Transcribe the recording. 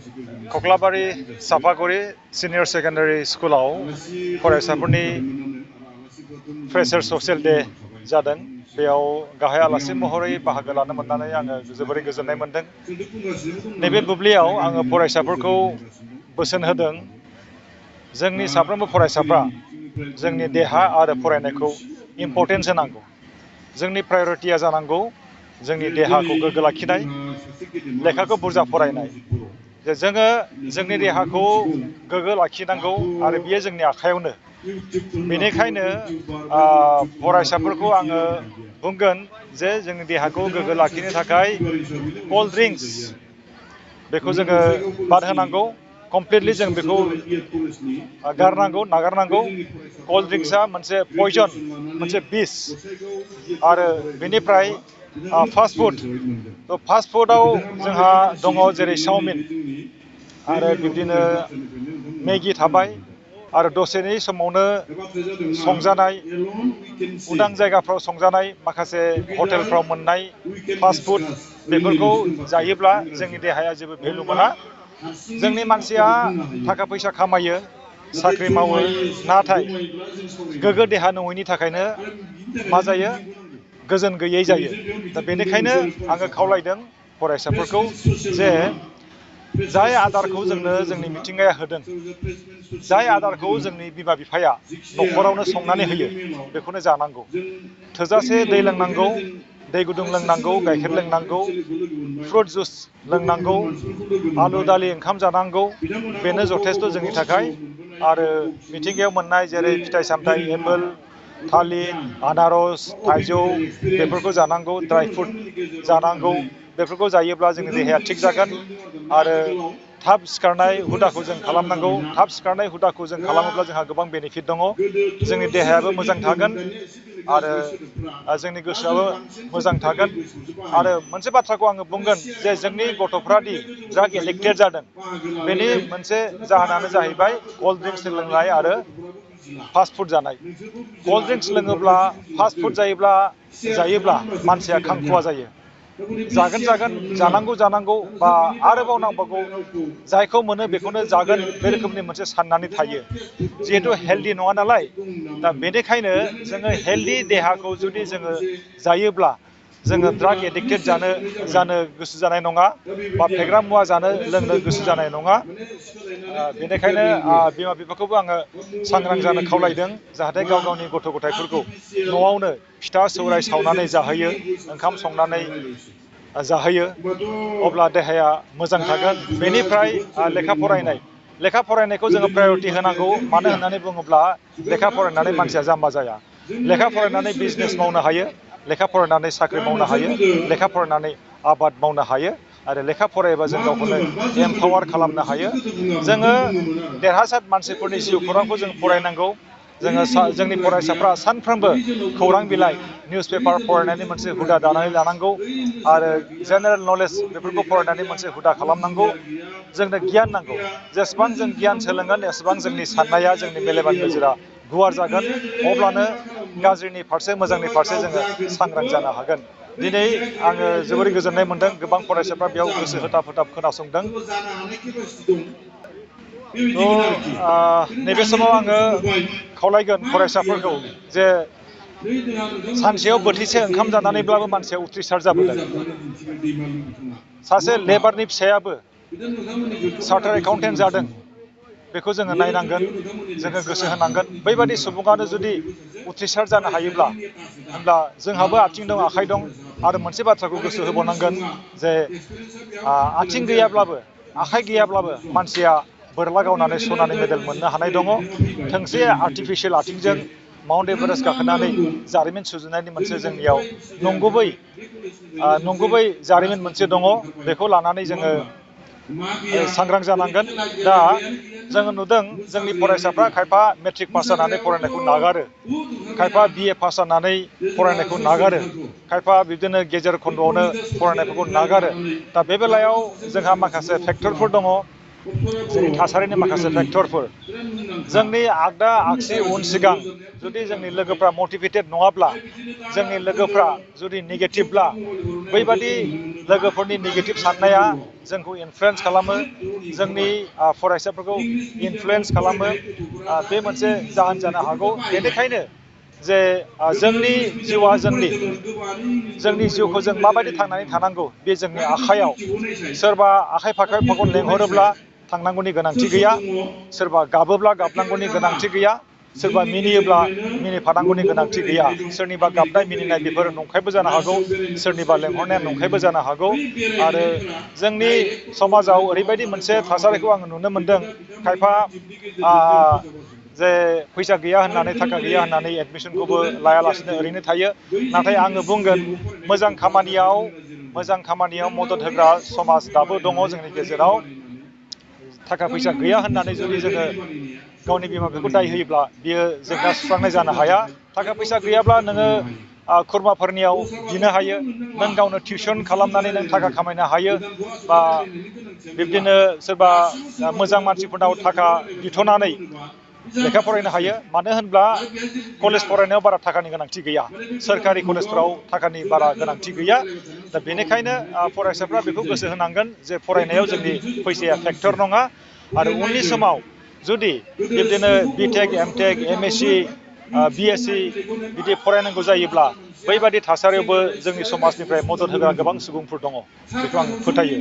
कक्लाबारि साफागुरि senior secondary स्कुलाव फरायसाफोरनि फ्रेशार ससियेल डे जादों। बेयाव गाहाय आलासि महरै बाहागो लानो मोननानै आङो जोबोरै गोजोननाय मोनदों। नैबे बुब्लियाव आङो फरायसाफोरखौ बोसोन होदों जोंनि साफ्रोमबो फरायसाफ्रा जोंनि देहा आरो फरायनायखौ इम्परटेन्स होनांगौ। जोंनि प्रायरिटिया जानांगौ जोंनि देहाखौ गोग्गो लाखिनाय, लेखाखौ बुरजा फरायनाय। जोङो जोंनि देहाखौ गोग्गो लाखिनांगौ आरो बियो जोंनि आखायावनो। बेनिखायनो फरायसाफोरखौ आङो बुंगोन जे जोंनि देहाखौ गोग्गो लाखिनो थाखाय कल्ड ड्रिंक्स बेखौ जोङो बाद होनांगौ। कमप्लिटलि जों बेखौ गारनांगौ, नागारनांगौ। कल्ड ड्रिंक्सआ मोनसे पयजन, मोनसे बिस। आरो बेनिफ्राय फास्ट फुड। फास्ट फुडआव जोंहा दङ जेरै चावमिन आरो बिब्दिनो मेगि थाबाय आरो दसेनि समावनो संजानाय उदां जायगाफ्राव संजानाय माखासे हटेलफ्राव मोननाय फास्ट फुड बेफोरखौ जायोब्ला जोंनि देहाया जेबो भेलु मोना। जोंनि मानसिया थाखा फैसा खामायो, साख्रि मावो, नाथाय गोग्गो देहा नङैनि थाखायनो मा जायो? गोजोन गैयै जायो। दा बेनिखायनो आङो खावलायदों फरायसाफोरखौ जे जाय आदारखौ जोंनो जोंनि मिथिंगाया होदों, जाय आदारखौ जोंनि बिमा बिफाया न'खरावनो संनानै होयो, बेखौनो जानांगौ। थोजासे दै लोंनांगौ, दै गुदुं लोंनांगौ, गाइखेर लोंनांगौ, फ्रुट जुस लोंनांगौ, आलु दालि ओंखाम जानांगौ। बेनो जथेस्थ' जोंनि थाखाय। आरो मिथिंगायाव मोननाय जेरै फिथाइ सामथाइ एपोल, थालिर, आनारस, थाइजौ बेफोरखौ जानांगौ, ड्राइ फ्रुट जानांगौ। बेफोरखौ जायोब्ला जोंनि देहाया थिग जागोन। आरो थाब सिखारनाय हुदाखौ जों खालामनांगौ। थाब सिखारनाय हुदाखौ जों खालामोब्ला जोंहा गोबां बेनिफिट दङ। जोंनि देहायाबो मोजां थागोन आरो जोंनि गोसोआबो मोजां थागोन। आरो मोनसे बाथ्राखौ आङो बुंगोन जे जोंनि गथ'फ्रादि ड्राग एडिक्टेड जादों, बेनि मोनसे जाहोनानो जाहैबाय कल्ड ड्रिंक्स लोंनाय आरो फास्ट फुड जानाय। कल्ड ड्रिंक्स लोङोब्ला, फास्ट फुड जायोब्ला मानसिया खांखुवा जायो। जागोन जानांगौ बा आरोबाव नांबावगौ, जायखौ मोनो बेखौनो जागोन, बे रोखोमनि मोनसे साननानै थायो। जिहेथु हेल्दि नङा नालाय, दा बेनिखायनो जोङो हेल्दि देहाखौ जुदि जोङो जायोब्ला जोङो ड्राग एडिक्टेड जानो गोसो जानाय नङा बा फेग्रा मुवा लोंनो गोसो जानाय नङा। बेनिखायनो बिमा बिफाखौबो आङो सांग्रां जानो खावलायदों जाहाथे गाव गावनि गथ' गथायफोरखौ न'आवनो फिथा सौराय सावनानै जाहोयो, ओंखाम संनानै जाहोयो, अब्ला देहाया मोजां थागोन। बेनिफ्राय लेखा फरायनायखौ जोङो प्रायरिटि होनांगौ। मानो होननानै बुङोब्ला लेखा फरायनानै मानसिया जाम्बा जाया। लेखा फरायनानै बिजनेस मावनो हायो, लेखा फरायनानै साख्रि मावनो हायो, लेखा फरायनानै आबाद मावनो हायो। आरो लेखा फरायोबा जों गावखौनो एम्पावार खालामनो हायो। जोङो देरहासार मानसिफोरनि जिउ खौरांखौ जों फरायनांगौ। जोंनि फरायसाफ्रा सानफ्रोमबो खौरां बिलाइ, निउस पेपार फरायनायनि मोनसे हुदा दानानै लानांगौ। आरो जेनेरेल नलेज बेफोरखौ फरायनानै मोनसे हुदा खालामनांगौ। जोंनो गियान नांगौ। जेसेबां जों गियान सोलोंगोन एसेबां जोंनि साननाया, जोंनि मेलेमारि नोजोरा गुवार जागोन। अब्लानो गाज्रिनि फारसे मोजांनि फारसे जोङो सांग्रां जानो हागोन। दिनै आङो जोबोरै गोजोननाय मोनदों। गोबां फरायसाफ्रा बेयाव गोसो होथाब खोनासंदों। नैबे समाव आङो खावलायगोन फरायसाफोरखौ जे सानसेयाव बोथिसे ओंखाम जानानैब्लाबो मानसिया उथ्रिसार जाबोदों। सासे लेबारनि फिसायाबो चार्टार्ड एकाउन्टेन्ट जादों। बेखौ जोङो नायनांगोन, जोङो गोसो होनांगोन। बैबादि सुबुङानो जुदि उथ्रिसार जानो हायोब्ला, होनब्ला जोंहाबो आथिं दं, आखाइ दं। आरो मोनसे बाथ्राखौ गोसो होबावनांगोन जे आथिं गैयाब्लाबो, आखाइ गैयाब्लाबो मानसिया बोरला गावनानै सनानि मेडेल मोननो हानाय दङ। थोंसे आर्टिफिसियेल आथिंजों माउन्ट एभारेस्ट गाखोनानै जारिमिन सुजुनायनि मोनसे जोंनियाव नंगुबै जारिमिन मोनसे दङ। बेखौ लानानै जोङो सांग्रां जानांगोन। दा जोङो नुदों जोंनि फरायसाफ्रा खायफा मेट्रिक पास जानानै फरायनायखौ नागारो, खायफा BA पास जानानै फरायनायखौ नागारो, खायफा बिदिनो गेजेर खन्द'आवनो फरायनायफोरखौ नागारो। दा बे बेलायाव जोंहा माखासे फेक्टरफोर दङ। जोंनि थासारिनि माखासे फेक्टरफोर जोंनि आगदा आगसि उन सिगां जुदि जोंनि लोगोफ्रा मटिभेटेड नङाब्ला जोंनि लोगोफ्रा जुदि नेगेटिभब्ला बैबादि लोगोफोरनि नेगेटिभ साननाया जोंखौ इनफ्लुयेन्स खालामो जोंनि फरायसाफोरखौ इनफ्लुयेन्स खालामो बे मोनसे जाहोन जानो हागौ बेनिखायनो जे जोंनि जिउआ जोंनि जिउखौ जों माबायदि थांनानै थानांगौ बे जोंनि आखायाव सोरबा आखाइ फाखै लेंहरोब्ला थांनांगौनि गोनांथि गैया सोरबा गाबोब्ला गाबनांगौनि गोनांथि गैया सोरबा मिनियोब्ला मिनिफानांगौनि गोनांथि गैया सोरनिबा गाबनाय मिनिनाय बेफोर नंखायबो जानो हागौ सोरनिबा लेंहरनाया नंखायबो जानो हागौ आरो जोंनि समाजाव ओरैबायदि मोनसे थासारिखौ आङो नुनो मोनदों खायफा जे फैसा गैया होननानै थाखा गैया होननानै एडमिसनखौबो लायालासिनो ओरैनो थायो नाथाय आङो बुंगोन मोजां खामानियाव मदद होग्रा समाज दाबो दङ जोंनि गेजेराव थाखा फैसा गैया होननानै जुदि जोङो गावनि बिमा बिफाखौ दाय होयोब्ला बियो जेंना सुस्रांनाय जानो हाया थाखा फैसा गैयाब्ला नोङो खुरमाफोरनियाव बिनो हायो नों गावनो टिउसन खालामनानै नों थाखा खामायनो हायो बा बिब्दिनो सोरबा मोजां मानसिफोरनाव थाखा बिथ'नानै लेखा फरायनो हायो मानो होनब्ला कलेज फरायनायाव बारा थाखानि गोनांथि गैया सोरखारि कलेजफ्राव थाखानि बारा गोनांथि गैया दा बेनिखायनो फरायसाफ्रा बेखौ गोसो होनांगोन जे फरायनायाव जोंनि फैसाया फेक्टर नङा आरो उननि समाव जुदि बिब्दिनो बिटेक एमटेक एमएससि बिएससि बिदि फरायनांगौ जायोब्ला बैबादि थासारियावबो जोंनि समाजनिफ्राय मदद होग्रा गोबां सुबुंफोर दङ बेखौ आं फोथायो